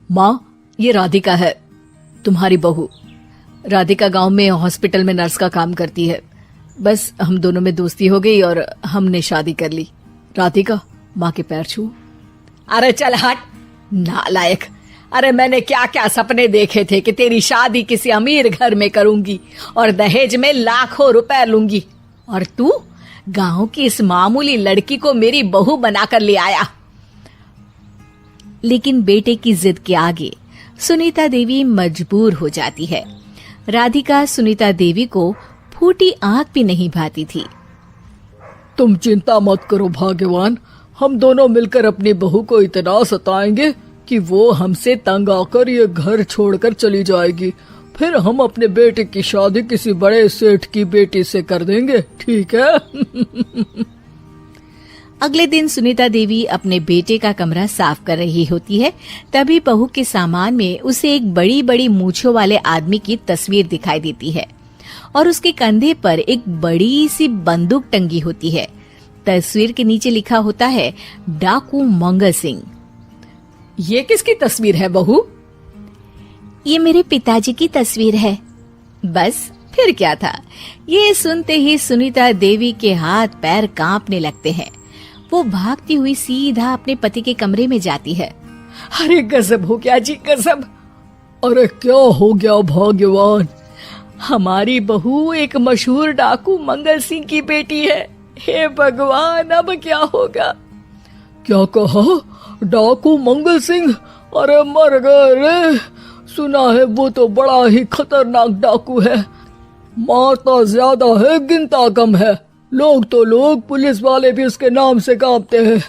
माँ, ये राधिका है, तुम्हारी बहू। राधिका गांव में हॉस्पिटल में नर्स का काम करती है। बस हम दोनों में दोस्ती हो गई और हमने शादी कर ली। राधिका, माँ के पैर छू। अरे चल हट नालायक। अरे मैंने क्या क्या सपने देखे थे कि तेरी शादी किसी अमीर घर में करूंगी और दहेज में लाखों रुपए लूंगी, और तू गांव की इस मामूली लड़की को मेरी बहू बनाकर ले आया। लेकिन बेटे की जिद के आगे सुनीता देवी मजबूर हो जाती है। राधिका सुनीता देवी को फूटी आंख भी नहीं भाती थी। तुम चिंता मत करो भाग्यवान, हम दोनों मिलकर अपनी बहू को इतना सताएंगे कि वो हमसे तंग आकर ये घर छोड़कर चली जाएगी। फिर हम अपने बेटे की शादी किसी बड़े सेठ की बेटी से कर देंगे, ठीक है? अगले दिन सुनीता देवी अपने बेटे का कमरा साफ कर रही होती है। तभी बहू के सामान में उसे एक बड़ी बड़ी मूंछों वाले आदमी की तस्वीर दिखाई देती है और उसके कंधे पर एक बड़ी सी बंदूक टंगी होती है। तस्वीर के नीचे लिखा होता है डाकू मंगल सिंह। ये किसकी तस्वीर है बहू? ये मेरे पिताजी की तस्वीर है। बस फिर क्या था। ये सुनते ही सुनीता देवी के हाथ पैर कांपने लगते हैं। वो भागती हुई सीधा अपने पति के कमरे में जाती है। अरे गजब हो गया जी, गजब। अरे क्या हो गया भाग्यवान? हमारी बहू एक मशहूर डाकू मंगल सिंह की बेटी है। हे भगवान, अब क्या होगा? क्या कहा? डाकू मंगल सिंह? अरे मर गए रे। सुना है वो तो बड़ा ही खतरनाक डाकू है, मारता ज्यादा है गिनता कम है। लोग पुलिस वाले भी उसके नाम से कांपते हैं।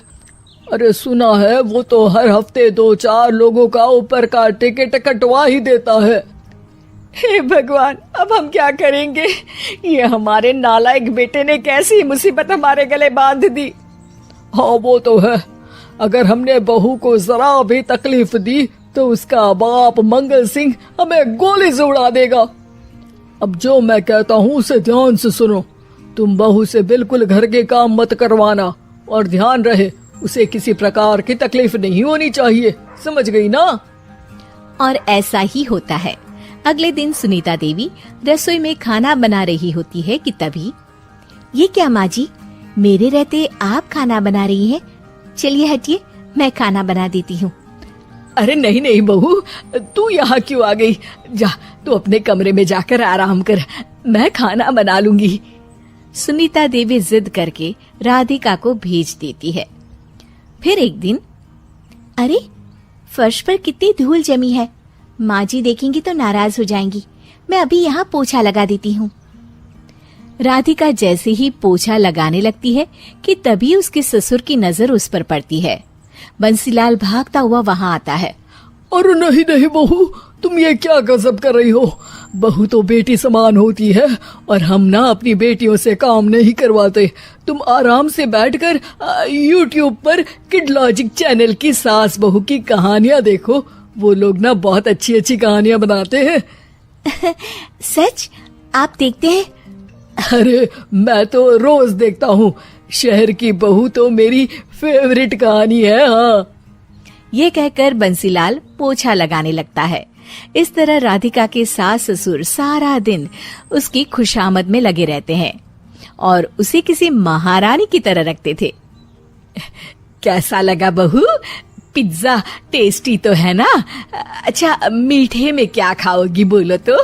अरे सुना है वो तो हर हफ्ते 2-4 लोगों का ऊपर का टिकट कटवा ही देता है। हे भगवान, अब हम क्या करेंगे? ये हमारे नालायक बेटे ने कैसी मुसीबत हमारे गले बांध दी। हाँ वो तो है, अगर हमने बहू को जरा भी तकलीफ दी तो उसका बाप मंगल सिंह हमें गोली से उड़ा देगा। अब जो मैं कहता हूँ उसे ध्यान से सुनो। तुम बहू से बिल्कुल घर के काम मत करवाना, और ध्यान रहे उसे किसी प्रकार की तकलीफ नहीं होनी चाहिए, समझ गई ना? और ऐसा ही होता है। अगले दिन सुनीता देवी रसोई में खाना बना रही होती है कि तभी, ये क्या माँ जी, मेरे रहते आप खाना बना रही हैं? चलिए हटिए, मैं खाना बना देती हूँ। अरे नहीं नहीं बहू, तू यहाँ क्यों आ गई? जा तू अपने कमरे में जाकर आराम कर, मैं खाना बना लूंगी। सुनीता देवी जिद करके राधिका को भेज देती है। फिर एक दिन, अरे फर्श पर कितनी धूल जमी है, माँ जी देखेंगी तो नाराज हो जाएंगी, मैं अभी यहाँ पोछा लगा देती हूँ। राधिका जैसे ही पोछा लगाने लगती है कि तभी उसके ससुर की नजर उस पर पड़ती है। बंसीलाल भागता हुआ वहाँ आता है। अरे नहीं नहीं बहू, तुम ये क्या गजब कर रही हो? बहू तो बेटी समान होती है और हम ना अपनी बेटियों से काम नहीं करवाते। तुम आराम से बैठकर YouTube पर किड लॉजिक चैनल की सास बहू की कहानियां देखो। वो लोग ना बहुत अच्छी अच्छी कहानियां बनाते हैं। सच? आप देखते हैं? अरे मैं तो रोज देखता हूँ। शहर की बहू तो मेरी फेवरेट कहानी है। हाँ, ये कहकर बंसीलाल पोछा लगाने लगता है। इस तरह राधिका के सास ससुर सारा दिन उसकी खुशामद में लगे रहते हैं और उसे किसी महारानी की तरह रखते थे। कैसा लगा बहू? पिज्जा टेस्टी तो है ना? अच्छा, मीठे में क्या खाओगी बोलो तो?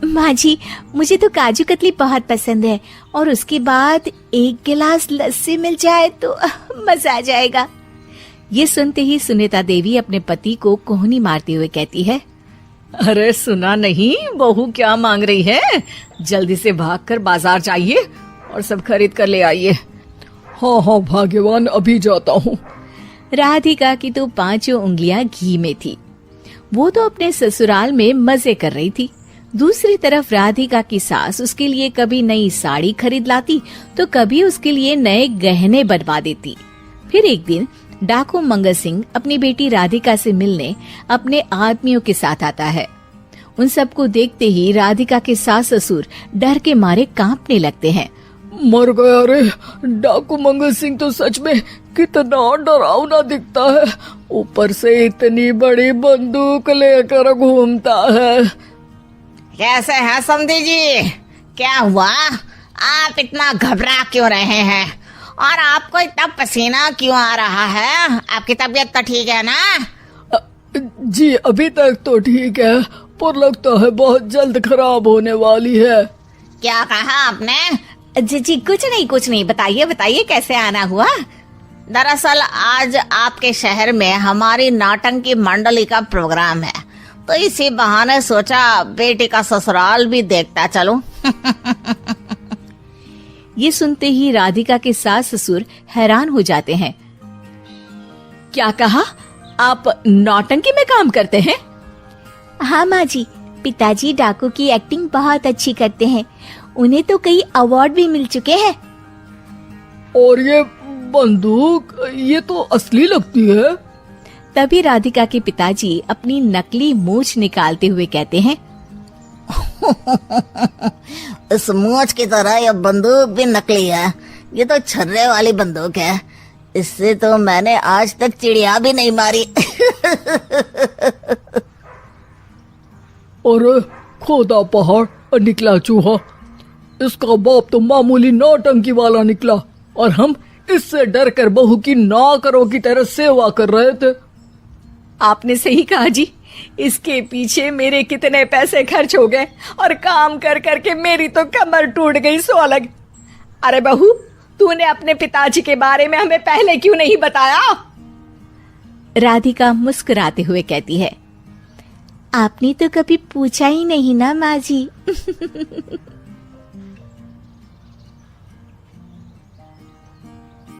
माँ जी, मुझे तो काजू कतली बहुत पसंद है और उसके बाद 1 गिलास लस्सी मिल जाए तो मजा आ जाएगा। ये सुनते ही सुनीता देवी अपने पति को कोहनी मारते हुए कहती है, अरे सुना नहीं, बहू क्या मांग रही है? जल्दी से भागकर बाजार जाइए और सब खरीद कर ले आइए। हाँ हाँ भाग्यवान, अभी जाता हूँ। राधिका की तो 5 उंगलियां घी में थी। वो तो अपने ससुराल में मजे कर रही थी। दूसरी तरफ राधिका की सास उसके लिए कभी नई साड़ी खरीद लाती तो कभी उसके लिए नए गहने बनवा देती। फिर एक दिन डाकू मंगल सिंह अपनी बेटी राधिका से मिलने अपने आदमियों के साथ आता है। उन सबको देखते ही राधिका के सास ससुर डर के मारे कांपने लगते हैं। मर गया रे। डाकू मंगल सिंह तो सच में कितना डरावना दिखता है, ऊपर से इतनी बड़ी बंदूक लेकर घूमता है। कैसे हैं समधी जी? क्या हुआ? आप इतना घबरा क्यों रहे हैं? और आपको इतना पसीना क्यों आ रहा है? आपकी तबीयत तो ठीक है ना? जी अभी तक तो ठीक है, पर लगता है बहुत जल्द खराब होने वाली है। क्या कहा आपने? जी कुछ नहीं, बताइए बताइए कैसे आना हुआ। दरअसल आज आपके शहर में हमारी नाटंकी मंडली का प्रोग्राम है, तो इसी बहाने सोचा बेटी का ससुराल भी देखता चलूं। ये सुनते ही राधिका के सास ससुर हैरान हो जाते हैं। क्या कहा? आप नौटंकी में काम करते हैं? हाँ माँ जी, पिताजी डाकू की एक्टिंग बहुत अच्छी करते हैं, उन्हें तो कई अवार्ड भी मिल चुके हैं। और ये बंदूक, ये तो असली लगती है। तभी राधिका के पिताजी अपनी नकली मूंछ निकालते हुए कहते हैं, इस मूंछ की तरह यह बंदूक भी नकली है। ये तो छर्रे वाली बंदूक है, इससे तो मैंने आज तक चिड़िया भी नहीं मारी। और खोदा पहाड़ निकला चूहा। इसका बाप तो मामूली नौटंकी वाला निकला, और हम इससे डर कर बहू की नौकरों की तरह सेवा कर रहे थे। आपने सही कहा जी, इसके पीछे मेरे कितने पैसे खर्च हो गए, और काम कर करके मेरी तो कमर टूट गई सो अलग। अरे बहू, तूने अपने पिताजी के बारे में हमें पहले क्यों नहीं बताया? राधिका मुस्कुराते हुए कहती है, आपने तो कभी पूछा ही नहीं ना माँ जी।